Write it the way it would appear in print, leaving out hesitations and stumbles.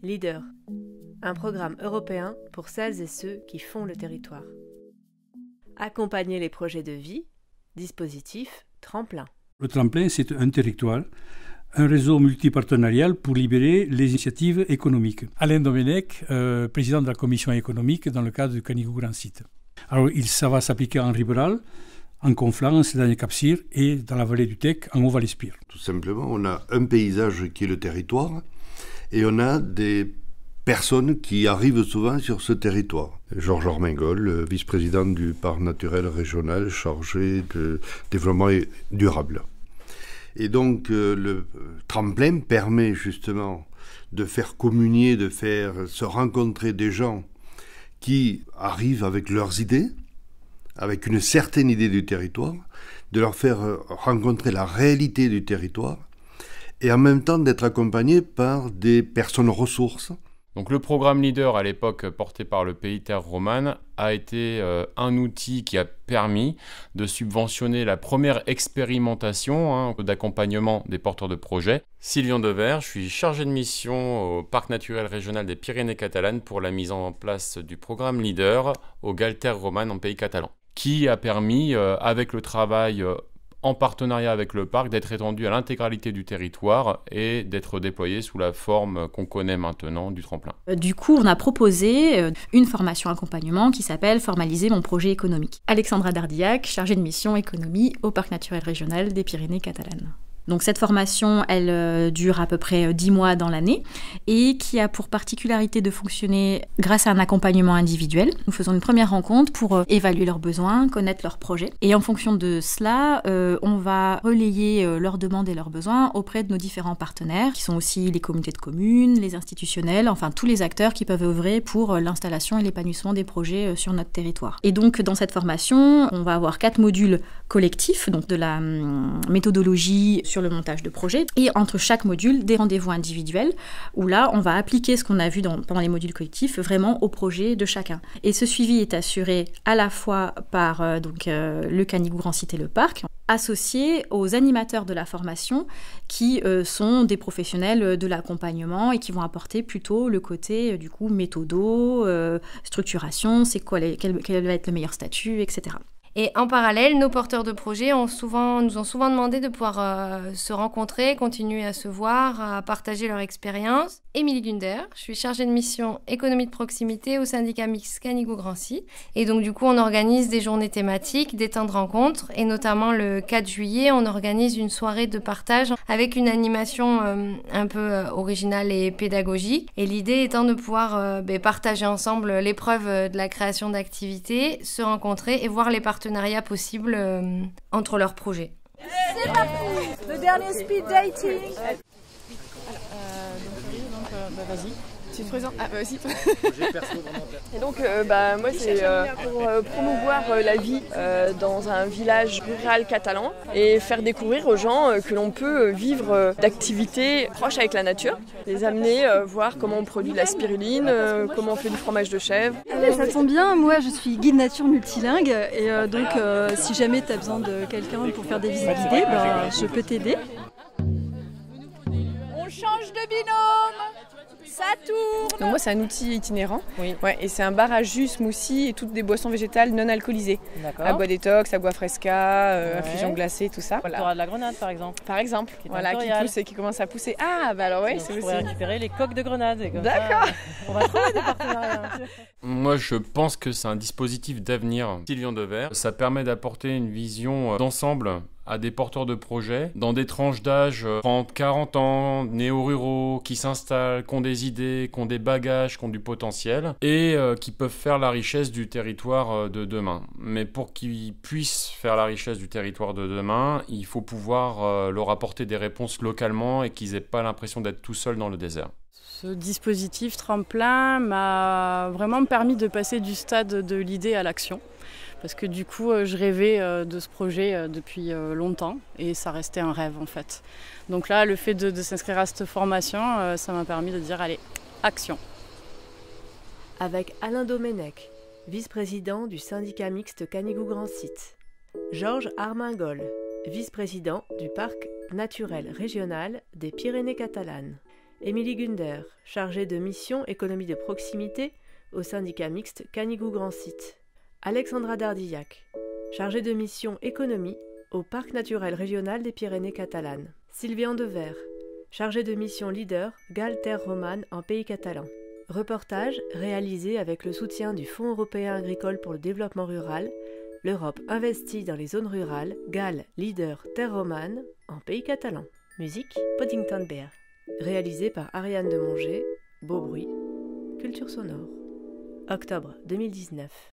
Leader, un programme européen pour celles et ceux qui font le territoire. Accompagner les projets de vie, dispositif tremplin. Le tremplin, c'est un territoire, un réseau multipartenarial pour libérer les initiatives économiques. Alain Domenech, président de la commission économique dans le cadre du Canigou Grand Site. Alors, ça va s'appliquer en Ribéral, en Conflans, dans les Cap-Cyr et dans la vallée du Tech, en Haut-Val-Espire. Tout simplement, on a un paysage qui est le territoire et on a des personnes qui arrivent souvent sur ce territoire. Georges Armengol, vice-président du parc naturel régional chargé de développement durable. Et donc le tremplin permet justement de faire communier, de faire se rencontrer des gens qui arrivent avec leurs idées, avec une certaine idée du territoire, de leur faire rencontrer la réalité du territoire et en même temps d'être accompagnés par des personnes ressources. Donc le programme Leader, à l'époque porté par le Pays Terre Romane, a été un outil qui a permis de subventionner la première expérimentation d'accompagnement des porteurs de projets. Sylvain Devers, je suis chargé de mission au Parc naturel régional des Pyrénées catalanes pour la mise en place du programme Leader au Galter Romane en Pays catalan, qui a permis, avec le travail en partenariat avec le parc, d'être étendu à l'intégralité du territoire et d'être déployé sous la forme qu'on connaît maintenant du tremplin. Du coup, on a proposé une formation accompagnement qui s'appelle « Formaliser mon projet économique ». Alexandra Dardillac, chargée de mission économie au Parc naturel régional des Pyrénées catalanes. Donc cette formation, elle dure à peu près 10 mois dans l'année et qui a pour particularité de fonctionner grâce à un accompagnement individuel. Nous faisons une première rencontre pour évaluer leurs besoins, connaître leurs projets. Et en fonction de cela, on va relayer leurs demandes et leurs besoins auprès de nos différents partenaires, qui sont aussi les communautés de communes, les institutionnels, enfin tous les acteurs qui peuvent œuvrer pour l'installation et l'épanouissement des projets sur notre territoire. Et donc dans cette formation, on va avoir 4 modules collectifs, donc de la méthodologie sur le montage de projet, et entre chaque module, des rendez-vous individuels, où là, on va appliquer ce qu'on a vu pendant les modules collectifs vraiment au projet de chacun. Et ce suivi est assuré à la fois par le Canigou Grand Site et le parc, associé aux animateurs de la formation, qui sont des professionnels de l'accompagnement et qui vont apporter plutôt le côté, méthodo, structuration, quel va être le meilleur statut, etc. Et en parallèle, nos porteurs de projets nous ont souvent demandé de pouvoir se rencontrer, continuer à se voir, à partager leur expérience. Émilie Gunder, je suis chargée de mission économie de proximité au syndicat mixte Canigou Grand Site. Et donc du coup, on organise des journées thématiques, des temps de rencontre. Et notamment le 4 juillet, on organise une soirée de partage avec une animation un peu originale et pédagogique. Et l'idée étant de pouvoir partager ensemble l'épreuve de la création d'activités, se rencontrer et voir les partenariats possibles entre leurs projets. C'est parti, le dernier speed dating. Vas-y. Tu te présentes. Ah, vas-y. Et donc, moi, c'est pour promouvoir la vie dans un village rural catalan et faire découvrir aux gens que l'on peut vivre d'activités proches avec la nature, les amener voir comment on produit la spiruline, comment on fait du fromage de chèvre. Ça tombe bien, moi je suis guide nature multilingue et donc si jamais tu as besoin de quelqu'un pour faire des visites guidées, je peux t'aider. On change de binôme. Ça tourne. Donc moi c'est un outil itinérant, et c'est un bar à jus, smoothie et toutes des boissons végétales non alcoolisées. D'accord. Agua détox, agua fresca, infusion glacée, tout ça. Voilà. Tu auras de la grenade par exemple. Par exemple, qui pousse et qui commence à pousser. Ah bah alors ouais, c'est aussi. On pourrait récupérer les coques de grenade. D'accord. On va trouver des partenariats. Moi je pense que c'est un dispositif d'avenir. Sylvain Devers, ça permet d'apporter une vision d'ensemble à des porteurs de projets dans des tranches d'âge 30-40 ans, néo-ruraux, qui s'installent, qui ont des idées, qui ont des bagages, qui ont du potentiel et qui peuvent faire la richesse du territoire de demain. Mais pour qu'ils puissent faire la richesse du territoire de demain, il faut pouvoir leur apporter des réponses localement et qu'ils n'aient pas l'impression d'être tout seuls dans le désert. Ce dispositif tremplin m'a vraiment permis de passer du stade de l'idée à l'action. Parce que du coup, je rêvais de ce projet depuis longtemps et ça restait un rêve en fait. Donc là, le fait de s'inscrire à cette formation, ça m'a permis de dire allez, action. Avec Alain Domenech, vice-président du syndicat mixte Canigou Grand Site. Georges Armengol, vice-président du parc naturel régional des Pyrénées catalanes. Émilie Gunder, chargée de mission économie de proximité au syndicat mixte Canigou Grand Site. Alexandra Dardillac, chargée de mission économie au Parc naturel régional des Pyrénées catalanes. Sylvie Andever, chargée de mission leader Galles Terre Romane en Pays catalan. Reportage réalisé avec le soutien du Fonds européen agricole pour le développement rural. L'Europe investit dans les zones rurales. Galles leader Terre Romane en Pays catalan. Musique Poddington Bear. Réalisé par Ariane de Monger. Beau bruit. Culture sonore. Octobre 2019.